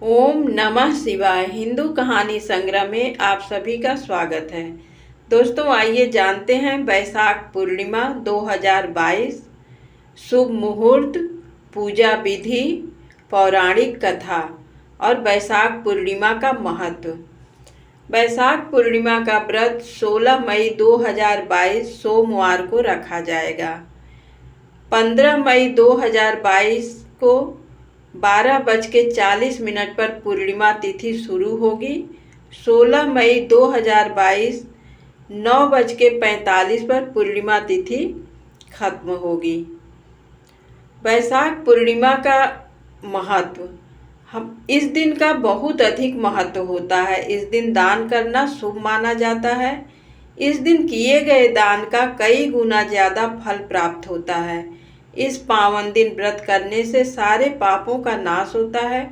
ओम नमः शिवाय। हिंदू कहानी संग्रह में आप सभी का स्वागत है। दोस्तों, आइए जानते हैं वैशाख पूर्णिमा 2022, शुभ मुहूर्त, पूजा विधि, पौराणिक कथा और वैशाख पूर्णिमा का महत्व। वैशाख पूर्णिमा का व्रत 16 मई 2022 सोमवार को रखा जाएगा। 15 मई 2022 को 12:40 पर पूर्णिमा तिथि शुरू होगी। 16 मई 2022 9:45 पर पूर्णिमा तिथि खत्म होगी। वैशाख पूर्णिमा का महत्व। हम इस दिन का बहुत अधिक महत्व होता है। इस दिन दान करना शुभ माना जाता है। इस दिन किए गए दान का कई गुना ज़्यादा फल प्राप्त होता है। इस पावन दिन व्रत करने से सारे पापों का नाश होता है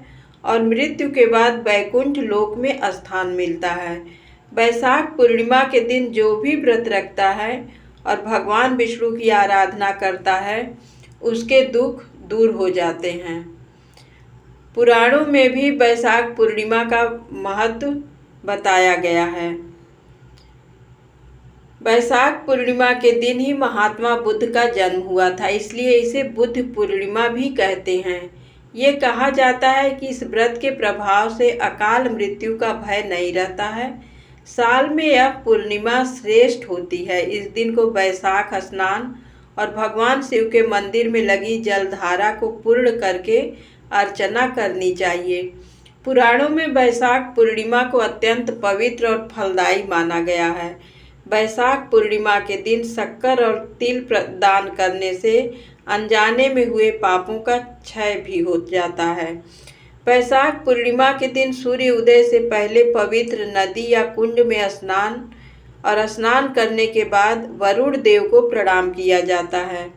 और मृत्यु के बाद वैकुंठ लोक में स्थान मिलता है। वैशाख पूर्णिमा के दिन जो भी व्रत रखता है और भगवान विष्णु की आराधना करता है, उसके दुख दूर हो जाते हैं। पुराणों में भी वैशाख पूर्णिमा का महत्व बताया गया है। वैशाख पूर्णिमा के दिन ही महात्मा बुद्ध का जन्म हुआ था, इसलिए इसे बुद्ध पूर्णिमा भी कहते हैं। ये कहा जाता है कि इस व्रत के प्रभाव से अकाल मृत्यु का भय नहीं रहता है। साल में यह पूर्णिमा श्रेष्ठ होती है। इस दिन को वैशाख स्नान और भगवान शिव के मंदिर में लगी जलधारा को पूर्ण करके अर्चना करनी चाहिए। पुराणों में वैशाख पूर्णिमा को अत्यंत पवित्र और फलदायी माना गया है। वैशाख पूर्णिमा के दिन शक्कर और तिल दान करने से अनजाने में हुए पापों का क्षय भी हो जाता है। वैशाख पूर्णिमा के दिन सूर्य उदय से पहले पवित्र नदी या कुंड में स्नान करने के बाद वरुण देव को प्रणाम किया जाता है।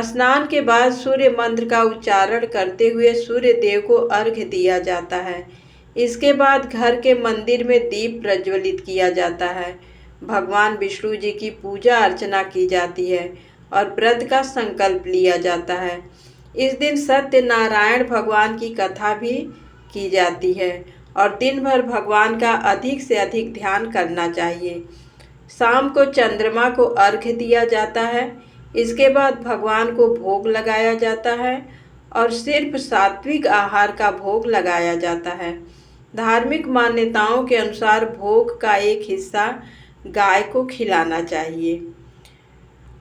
स्नान के बाद सूर्य मंत्र का उच्चारण करते हुए सूर्य देव को अर्घ्य दिया जाता है। इसके बाद घर के मंदिर में दीप प्रज्वलित किया जाता है। भगवान विष्णु जी की पूजा अर्चना की जाती है और व्रत का संकल्प लिया जाता है। इस दिन सत्यनारायण भगवान की कथा भी की जाती है और दिन भर भगवान का अधिक से अधिक ध्यान करना चाहिए। शाम को चंद्रमा को अर्घ्य दिया जाता है। इसके बाद भगवान को भोग लगाया जाता है और सिर्फ सात्विक आहार का भोग लगाया जाता है। धार्मिक मान्यताओं के अनुसार भोग का एक हिस्सा गाय को खिलाना चाहिए।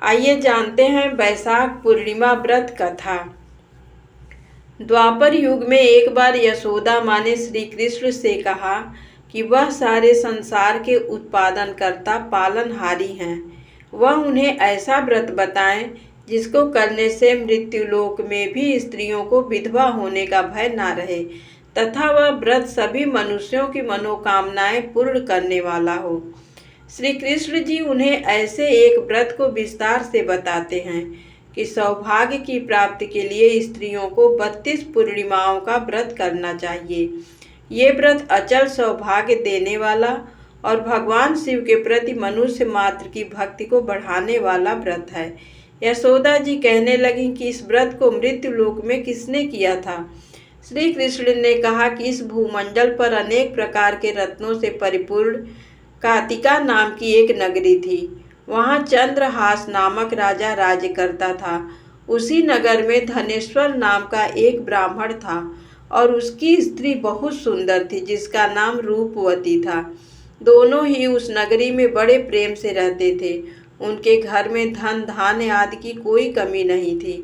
आइए जानते हैं वैशाख पूर्णिमा व्रत कथा। द्वापर युग में एक बार यशोदा माँ ने श्री कृष्ण से कहा कि वह सारे संसार के उत्पादनकर्ता पालनहारी हैं। वह उन्हें ऐसा व्रत बताएं जिसको करने से मृत्युलोक में भी स्त्रियों को विधवा होने का भय ना रहे तथा वह व्रत सभी मनुष्यों की मनोकामनाएं पूर्ण करने वाला हो। श्री कृष्ण जी उन्हें ऐसे एक व्रत को विस्तार से बताते हैं कि सौभाग्य की प्राप्ति के लिए स्त्रियों को 32 पूर्णिमाओं का व्रत करना चाहिए। ये व्रत अचल सौभाग्य देने वाला और भगवान शिव के प्रति मनुष्य मात्र की भक्ति को बढ़ाने वाला व्रत है। यशोदा जी कहने लगी कि इस व्रत को मृत्यु लोक में किसने किया था। श्री कृष्ण ने कहा कि इस भूमंडल पर अनेक प्रकार के रत्नों से परिपूर्ण कातिका नाम की एक नगरी थी। वहाँ चंद्रहास नामक राजा राज्य करता था। उसी नगर में धनेश्वर नाम का एक ब्राह्मण था और उसकी स्त्री बहुत सुंदर थी जिसका नाम रूपवती था। दोनों ही उस नगरी में बड़े प्रेम से रहते थे। उनके घर में धन धान्य आदि की कोई कमी नहीं थी,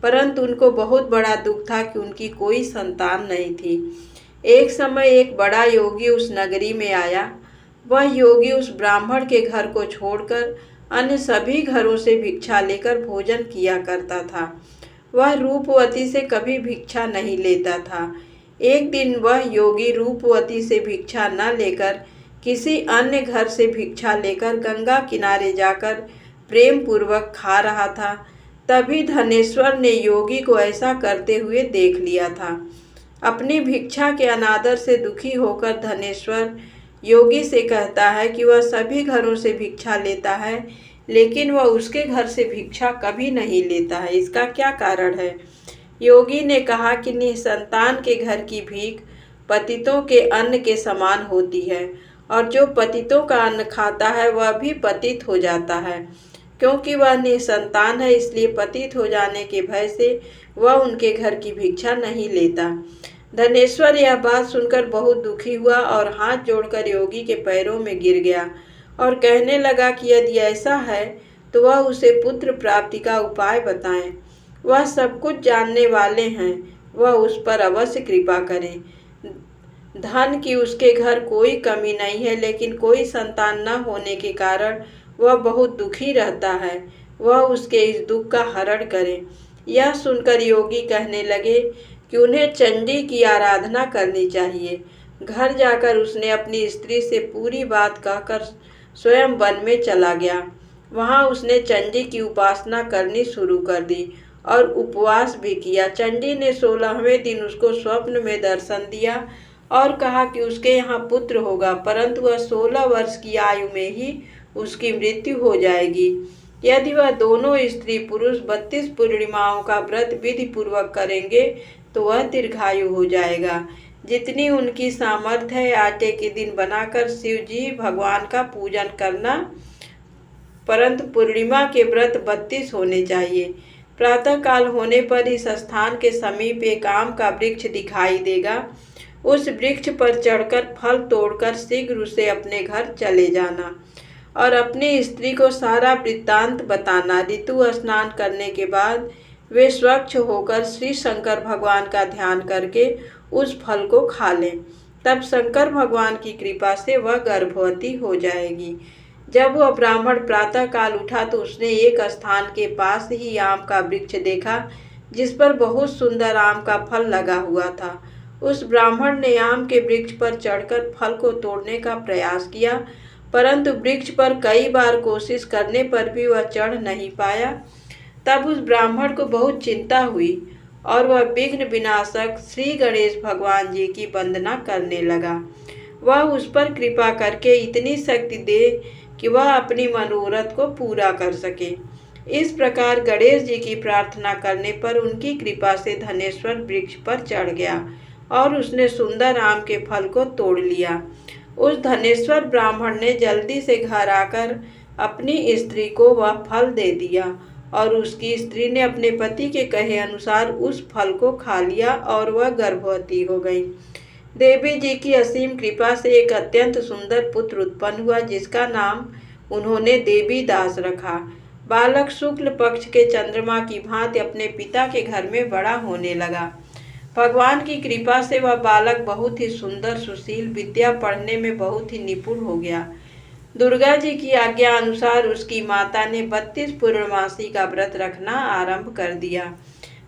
परंतु उनको बहुत बड़ा दुख था कि उनकी कोई संतान नहीं थी। एक समय एक बड़ा योगी उस नगरी में आया। वह योगी उस ब्राह्मण के घर को छोड़कर अन्य सभी घरों से भिक्षा लेकर भोजन किया करता था। वह रूपवती से कभी भिक्षा नहीं लेता था। एक दिन वह योगी रूपवती से भिक्षा न लेकर किसी अन्य घर से भिक्षा लेकर गंगा किनारे जाकर प्रेम पूर्वक खा रहा था। तभी धनेश्वर ने योगी को ऐसा करते हुए देख लिया था। अपनी भिक्षा के अनादर से दुखी होकर धनेश्वर योगी से कहता है कि वह सभी घरों से भिक्षा लेता है, लेकिन वह उसके घर से भिक्षा कभी नहीं लेता है। इसका क्या कारण है? योगी ने कहा कि निसंतान के घर की भीख पतितों के अन्न के समान होती है, और जो पतितों का अन्न खाता है वह भी पतित हो जाता है। क्योंकि वह निसंतान है, इसलिए पतित हो जाने के भय से वह उनके घर की भिक्षा नहीं लेता। धनेश्वर यह बात सुनकर बहुत दुखी हुआ और हाथ जोड़कर योगी के पैरों में गिर गया और कहने लगा कि यदि ऐसा है तो वह उसे पुत्र प्राप्ति का उपाय बताएं। वह सब कुछ जानने वाले हैं, वह उस पर अवश्य कृपा करें। धन की उसके घर कोई कमी नहीं है, लेकिन कोई संतान न होने के कारण वह बहुत दुखी रहता है। वह उसके इस दुख का हरण करे। यह सुनकर योगी कहने लगे कि उन्हें चंडी की आराधना करनी चाहिए। घर जाकर उसने अपनी स्त्री से पूरी बात कहकर स्वयं वन में चला गया। वहां उसने चंडी की उपासना करनी शुरू कर दी और उपवास भी किया। चंडी ने 16वें दिन उसको स्वप्न में दर्शन दिया और कहा कि उसके यहाँ पुत्र होगा, परंतु वह 16 वर्ष की आयु में ही उसकी मृत्यु हो जाएगी। यदि वह दोनों स्त्री पुरुष 32 पूर्णिमाओं का व्रत विधि पूर्वक करेंगे तो वह दीर्घायु हो जाएगा। जितनी उनकी सामर्थ्य है आटे के दिन बनाकर शिव जी भगवान का पूजन करना, परंतु पूर्णिमा के व्रत 32 होने चाहिए। प्रातः काल होने पर इस स्थान के समीप एक आम का वृक्ष दिखाई देगा। उस वृक्ष पर चढ़कर फल तोड़कर शीघ्र उसे अपने घर चले जाना और अपनी स्त्री को सारा वृत्तांत बताना। ऋतु स्नान करने के बाद वे स्वच्छ होकर श्री शंकर भगवान का ध्यान करके उस फल को खा लें। तब शंकर भगवान की कृपा से वह गर्भवती हो जाएगी। जब वह ब्राह्मण प्रातः काल उठा तो उसने एक स्थान के पास ही आम का वृक्ष देखा, जिस पर बहुत सुंदर आम का फल लगा हुआ था। उस ब्राह्मण ने आम के वृक्ष पर चढ़कर फल को तोड़ने का प्रयास किया, परंतु वृक्ष पर कई बार कोशिश करने पर भी वह चढ़ नहीं पाया। तब उस ब्राह्मण को बहुत चिंता हुई और वह विघ्न विनाशक श्री गणेश भगवान जी की वंदना करने लगा। वह उस पर कृपा करके इतनी शक्ति दे कि वह अपनी मनोरथ को पूरा कर सके। इस प्रकार गणेश जी की प्रार्थना करने पर उनकी कृपा से धनेश्वर वृक्ष पर चढ़ गया और उसने सुंदर आम के फल को तोड़ लिया। उस धनेश्वर ब्राह्मण ने जल्दी से घर आकर अपनी स्त्री को वह फल दे दिया और उसकी स्त्री ने अपने पति के कहे अनुसार उस फल को खा लिया और वह गर्भवती हो गई। देवी जी की असीम कृपा से एक अत्यंत सुंदर पुत्र उत्पन्न हुआ, जिसका नाम उन्होंने देवी दास रखा। बालक शुक्ल पक्ष के चंद्रमा की भांति अपने पिता के घर में बड़ा होने लगा। भगवान की कृपा से वह बालक बहुत ही सुंदर, सुशील, विद्या पढ़ने में बहुत ही निपुण हो गया। दुर्गा जी की आज्ञा अनुसार उसकी माता ने 32 पूर्णमासी का व्रत रखना आरंभ कर दिया,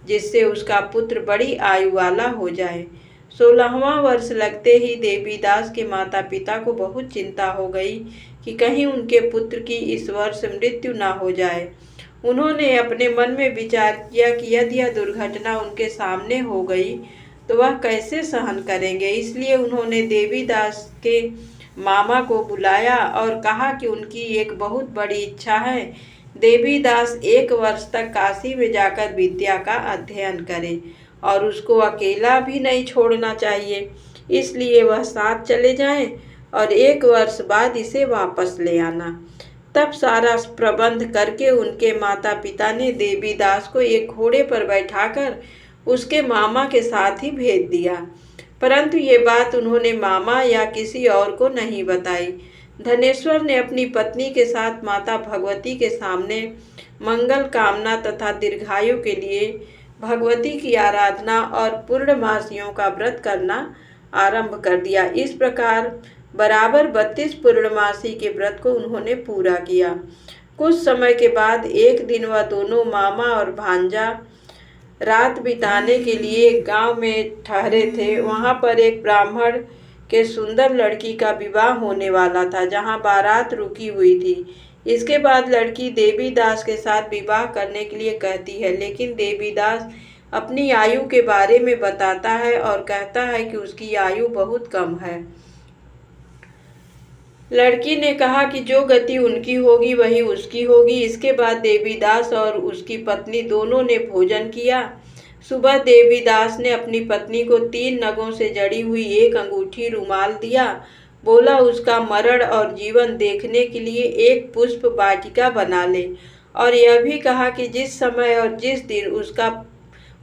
जिससे उसका पुत्र बड़ी आयु वाला हो जाए। 16वां वर्ष लगते ही देवीदास के माता पिता को बहुत चिंता हो गई कि कहीं उनके पुत्र की इस वर्ष मृत्यु न हो जाए। उन्होंने अपने मन में विचार किया कि यदि यह दुर्घटना उनके सामने हो गई तो वह कैसे सहन करेंगे। इसलिए उन्होंने देवीदास के मामा को बुलाया और कहा कि उनकी एक बहुत बड़ी इच्छा है, देवीदास 1 वर्ष तक काशी में जाकर विद्या का अध्ययन करे और उसको अकेला भी नहीं छोड़ना चाहिए। इसलिए वह साथ चले जाएं और 1 वर्ष बाद इसे वापस ले आना। तब सारा प्रबंध करके उनके माता पिता ने देवीदास को एक घोड़े पर बैठाकर उसके मामा के साथ ही भेज दिया, परंतु ये बात उन्होंने मामा या किसी और को नहीं बताई। धनेश्वर ने अपनी पत्नी के साथ माता भगवती के सामने मंगल कामना तथा दीर्घायु के लिए भगवती की आराधना और पूर्णमासियों का व्रत करना आरंभ कर दिया। इस प्रकार बराबर 32 पूर्णमासी के व्रत को उन्होंने पूरा किया। कुछ समय के बाद एक दिन वह दोनों मामा और भांजा रात बिताने के लिए एक गांव में ठहरे थे। वहां पर एक ब्राह्मण के सुंदर लड़की का विवाह होने वाला था, जहां बारात रुकी हुई थी। इसके बाद लड़की देवीदास के साथ विवाह करने के लिए कहती है, लेकिन देवीदास अपनी आयु के बारे में बताता है और कहता है कि उसकी आयु बहुत कम है। लड़की ने कहा कि जो गति उनकी होगी वही उसकी होगी। इसके बाद देवीदास और उसकी पत्नी दोनों ने भोजन किया। सुबह देवीदास ने अपनी पत्नी को 3 नगों से जड़ी हुई एक अंगूठी रुमाल दिया। बोला, उसका मरण और जीवन देखने के लिए एक पुष्प वाटिका बना ले, और यह भी कहा कि जिस समय और जिस दिन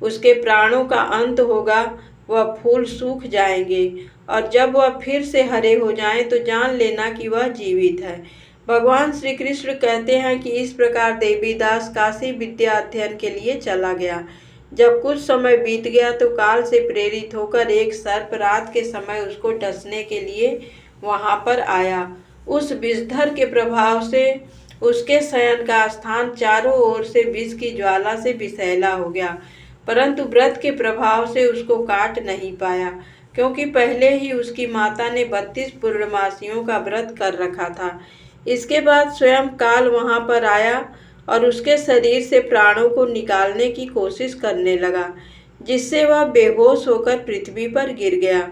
उसके प्राणों का अंत होगा वह फूल सूख जाएंगे, और जब वह फिर से हरे हो जाएं तो जान लेना कि वह जीवित है। भगवान श्री कृष्ण कहते हैं कि इस प्रकार देवीदास काशी विद्या अध्ययन के लिए चला गया। जब कुछ समय बीत गया तो काल से प्रेरित होकर एक सर्प रात के समय उसको डसने के लिए वहां पर आया। उस विषधर के प्रभाव से उसके शयन का स्थान चारों ओर से विष की ज्वाला से विषैला हो गया, परंतु व्रत के प्रभाव से उसको काट नहीं पाया, क्योंकि पहले ही उसकी माता ने 32 पूर्णमासियों का व्रत कर रखा था। इसके बाद स्वयं काल वहां पर आया और उसके शरीर से प्राणों को निकालने की कोशिश करने लगा, जिससे वह बेहोश होकर पृथ्वी पर गिर गया।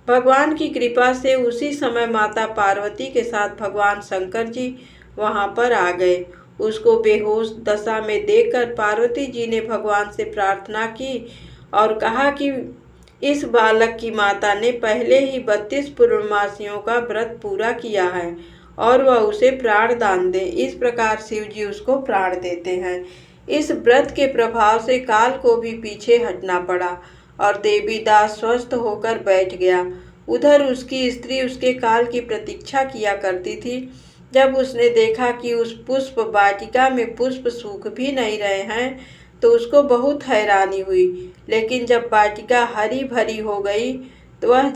भगवान की कृपा से उसी समय माता पार्वती के साथ भगवान शंकर जी वहां पर आ गए। उसको बेहोश दशा में देखकर पार्वती जी ने भगवान से प्रार्थना की और कहा कि इस बालक की माता ने पहले ही 32 पूर्णमासियों का व्रत पूरा किया है और वह उसे प्राण दान दे। इस प्रकार शिव जी उसको प्राण देते हैं। इस व्रत के प्रभाव से काल को भी पीछे हटना पड़ा और देवीदास स्वस्थ होकर बैठ गया। उधर उसकी स्त्री उसके काल की प्रतीक्षा किया करती थी। जब उसने देखा कि उस पुष्प वाटिका में पुष्प सूख भी नहीं रहे हैं तो उसको बहुत हैरानी हुई, लेकिन जब वाटिका हरी भरी हो गई तो वह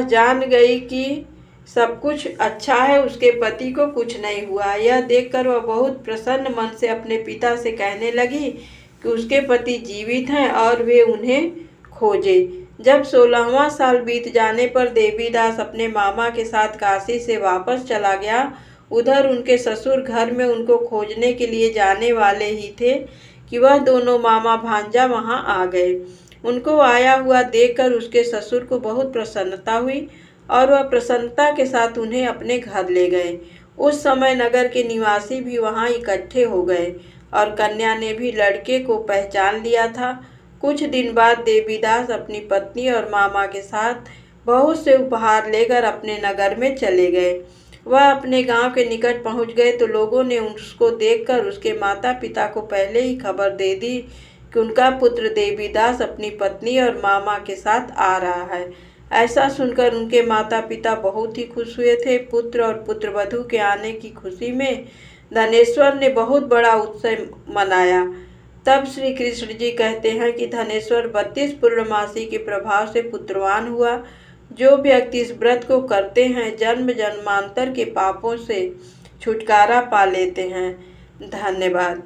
जान गई कि सब कुछ अच्छा है, उसके पति को कुछ नहीं हुआ। यह देखकर वह बहुत प्रसन्न मन से अपने पिता से कहने लगी कि उसके पति जीवित हैं और वे उन्हें खोजे। जब 16वां साल बीत जाने पर देवीदास अपने मामा के साथ काशी से वापस चला गया। उधर उनके ससुर घर में उनको खोजने के लिए जाने वाले ही थे कि वह दोनों मामा भांजा वहां आ गए। उनको आया हुआ देखकर उसके ससुर को बहुत प्रसन्नता हुई और वह प्रसन्नता के साथ उन्हें अपने घर ले गए। उस समय नगर के निवासी भी वहां इकट्ठे हो गए और कन्या ने भी लड़के को पहचान लिया था। कुछ दिन बाद देवीदास अपनी पत्नी और मामा के साथ बहुत से उपहार लेकर अपने नगर में चले गए। वह अपने गांव के निकट पहुंच गए तो लोगों ने उसको देखकर उसके माता पिता को पहले ही खबर दे दी कि उनका पुत्र देवीदास अपनी पत्नी और मामा के साथ आ रहा है। ऐसा सुनकर उनके माता पिता बहुत ही खुश हुए थे। पुत्र और पुत्रवधू के आने की खुशी में धनेश्वर ने बहुत बड़ा उत्सव मनाया। तब श्री कृष्ण जी कहते हैं कि धनेश्वर 32 पूर्णमासी के प्रभाव से पुत्रवान हुआ। जो व्यक्ति इस व्रत को करते हैं जन्म जन्मांतर के पापों से छुटकारा पा लेते हैं। धन्यवाद।